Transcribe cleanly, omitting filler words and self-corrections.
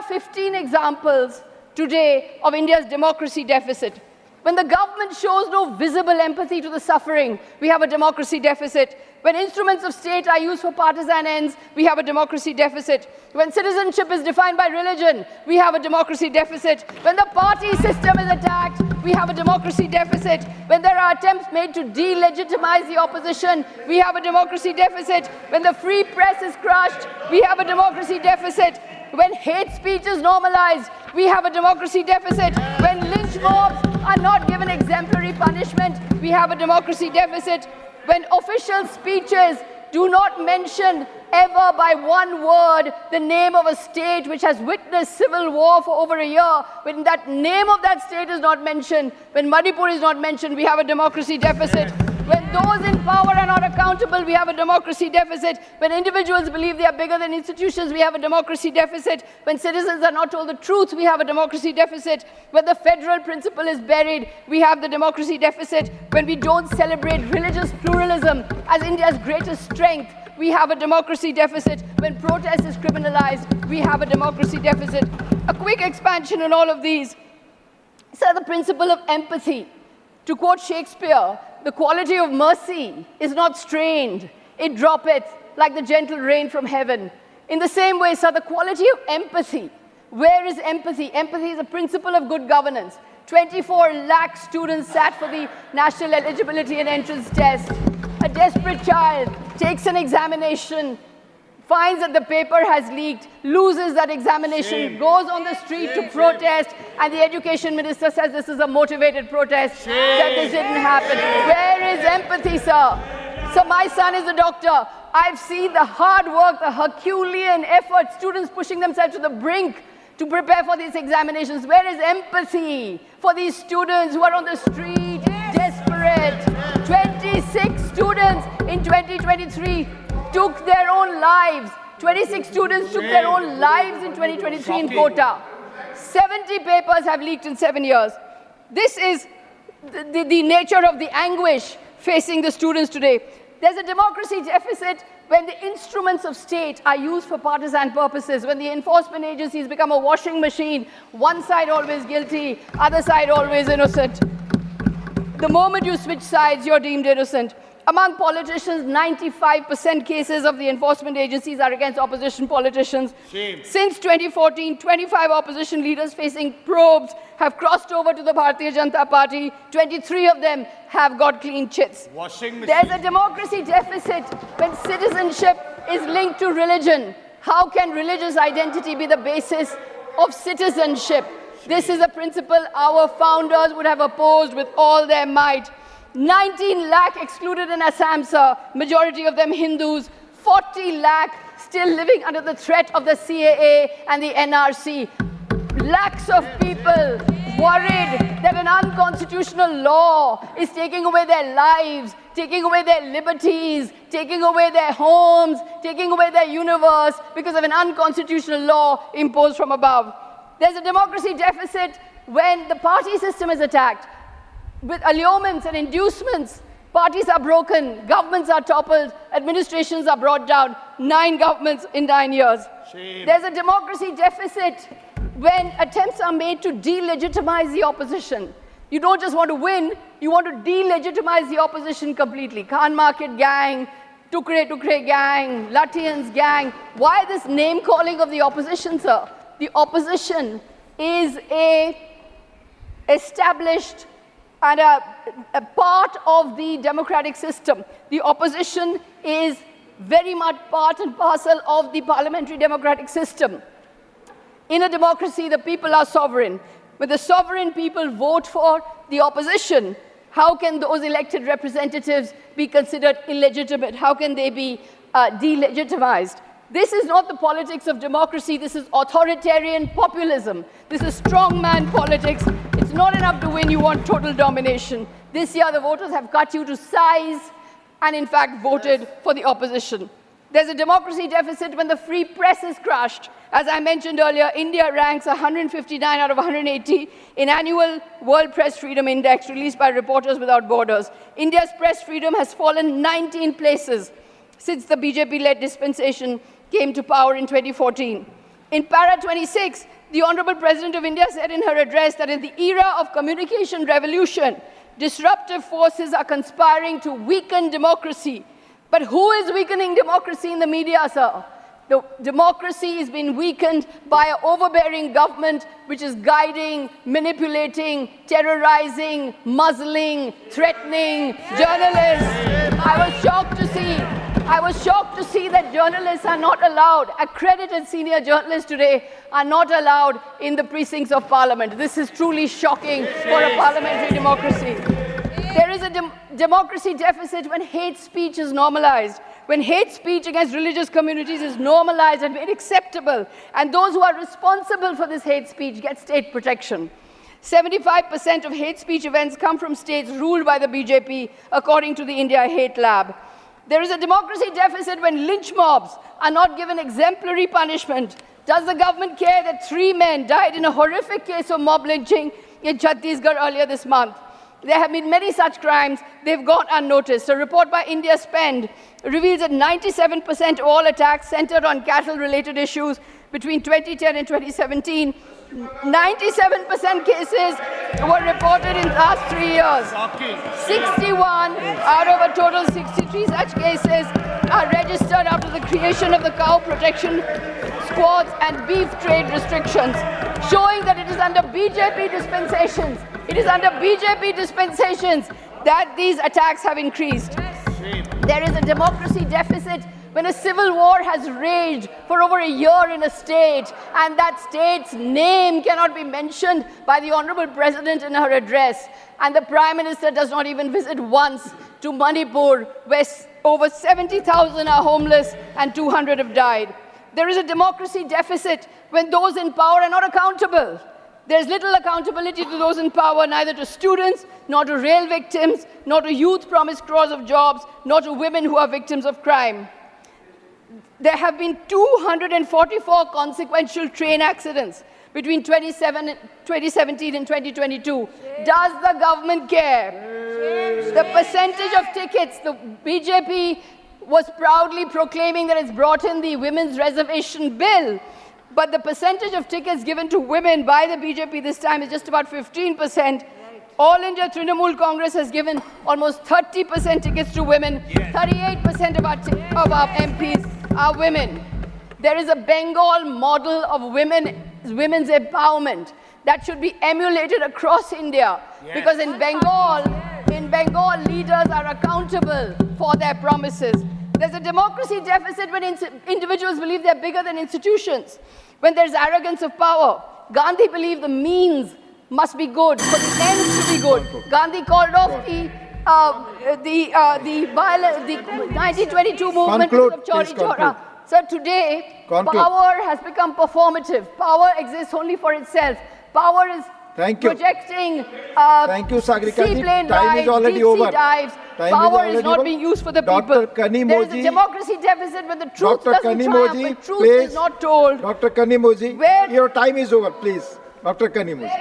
15 examples today of India's democracy deficit. When the government shows no visible empathy to the suffering, we have a democracy deficit. When instruments of state are used for partisan ends, we have a democracy deficit. When citizenship is defined by religion, we have a democracy deficit. When the party system is attacked, we have a democracy deficit. When there are attempts made to delegitimize the opposition, we have a democracy deficit. When the free press is crushed, we have a democracy deficit. When hate speech is normalized, we have a democracy deficit. When lynch mobs are not given exemplary punishment, we have a democracy deficit. When official speeches do not mention ever by one word the name of a state which has witnessed civil war for over a year, when that name of that state is not mentioned, when Manipur is not mentioned, we have a democracy deficit. When those in power are not accountable, we have a democracy deficit. When individuals believe they are bigger than institutions, we have a democracy deficit. When citizens are not told the truth, we have a democracy deficit. When the federal principle is buried, we have the democracy deficit. When we don't celebrate religious pluralism as India's greatest strength, we have a democracy deficit. When protest is criminalized, we have a democracy deficit. A quick expansion on all of these. So the principle of empathy. To quote Shakespeare, the quality of mercy is not strained. It droppeth like the gentle rain from heaven. In the same way, sir, the quality of empathy. Where is empathy? Empathy is a principle of good governance. 24 lakh students sat for the National Eligibility and Entrance Test. A desperate child takes an examination, finds that the paper has leaked, loses that examination, goes on the street to protest, and the education minister says this is a motivated protest, that this didn't happen. Where is empathy, sir? So my son is a doctor. I've seen the hard work, the Herculean effort, students pushing themselves to the brink to prepare for these examinations. Where is empathy for these students who are on the street, desperate? 26 students in 2023 took their own lives. 26 students took their own lives in 2023 in Kota. 70 papers have leaked in 7 years. This is the nature of the anguish facing the students today. There's a democracy deficit when the instruments of state are used for partisan purposes, when the enforcement agencies become a washing machine, one side always guilty, other side always innocent. The moment you switch sides, you're deemed innocent. Among politicians, 95% cases of the enforcement agencies are against opposition politicians. Shame. Since 2014, 25 opposition leaders facing probes have crossed over to the Bharatiya Janata Party. 23 of them have got clean chits. There's a democracy deficit when citizenship is linked to religion. How can religious identity be the basis of citizenship? This is a principle our founders would have opposed with all their might. 19 lakh excluded in Assam, sir, majority of them Hindus, 40 lakh still living under the threat of the CAA and the NRC. Lakhs of people worried that an unconstitutional law is taking away their lives, taking away their liberties, taking away their homes, taking away their universe because of an unconstitutional law imposed from above. There's a democracy deficit when the party system is attacked. With allurements and inducements, parties are broken, governments are toppled, administrations are brought down. 9 governments in 9 years. Shame. There's a democracy deficit when attempts are made to delegitimize the opposition. You don't just want to win, you want to delegitimize the opposition completely. Khan Market gang, Tukre Tukre gang, Lutyens gang. Why this name calling of the opposition, sir? The opposition is a established and a part of the democratic system. The opposition is very much part and parcel of the parliamentary democratic system. In a democracy, the people are sovereign. When the sovereign people vote for the opposition, how can those elected representatives be considered illegitimate? How can they be delegitimized? This is not the politics of democracy. This is authoritarian populism. This is strongman politics. It's not enough to win. You want total domination. This year, the voters have cut you to size and, in fact, voted for the opposition. There's a democracy deficit when the free press is crushed. As I mentioned earlier, India ranks 159 out of 180 in annual World Press Freedom Index released by Reporters Without Borders. India's press freedom has fallen 19 places since the BJP-led dispensation came to power in 2014. In Para 26, the Honorable President of India said in her address that in the era of communication revolution, disruptive forces are conspiring to weaken democracy. But who is weakening democracy in the media, sir? The democracy is being weakened by an overbearing government which is guiding, manipulating, terrorizing, muzzling, threatening journalists. I was shocked to see that journalists are not allowed, accredited senior journalists today are not allowed in the precincts of Parliament. This is truly shocking for a parliamentary democracy. There is a democracy deficit when hate speech is normalized. When hate speech against religious communities is normalized and made acceptable, and those who are responsible for this hate speech get state protection. 75% of hate speech events come from states ruled by the BJP, according to the India Hate Lab. There is a democracy deficit when lynch mobs are not given exemplary punishment. Does the government care that 3 men died in a horrific case of mob lynching in Chhattisgarh earlier this month? There have been many such crimes. They've gone unnoticed. A report by India Spend reveals that 97% of all attacks centered on cattle-related issues between 2010 and 2017. 97% cases were reported in the last 3 years. 61 out of a total 63 such cases are registered after the creation of the cow protection squads and beef trade restrictions, showing that it is under BJP dispensations. It is under BJP dispensations that these attacks have increased. There is a democracy deficit when a civil war has raged for over a year in a state, and that state's name cannot be mentioned by the Honorable President in her address, and the Prime Minister does not even visit once to Manipur, where over 70,000 are homeless and 200 have died. There is a democracy deficit when those in power are not accountable. There's little accountability to those in power, neither to students, nor to rail victims, nor to youth promised crores of jobs, nor to women who are victims of crime. There have been 244 consequential train accidents between 2017 and 2022. Does the government care? The percentage of tickets, the BJP was proudly proclaiming that it's brought in the women's reservation bill. But the percentage of tickets given to women by the BJP this time is just about 15%. All India Trinamool Congress has given almost 30% tickets to women. 38% of our MPs are women. There is a Bengal model of women's empowerment that should be emulated across India. Because in Bengal, leaders are accountable for their promises. There's a democracy deficit when individuals believe they're bigger than institutions. When there's arrogance of power, Gandhi believed the means must be good for the ends to be good. Gandhi called off the 1922 movement of Chauri Chaura. So today, power has become performative. Power exists only for itself. Power is projecting seaplane rides, deep-sea dives. Power is not being used for the people. There is a democracy deficit when the truth doesn't triumph, when truth is not told. Dr. Kanimoji, your time is over, please. Dr. Kanimoji.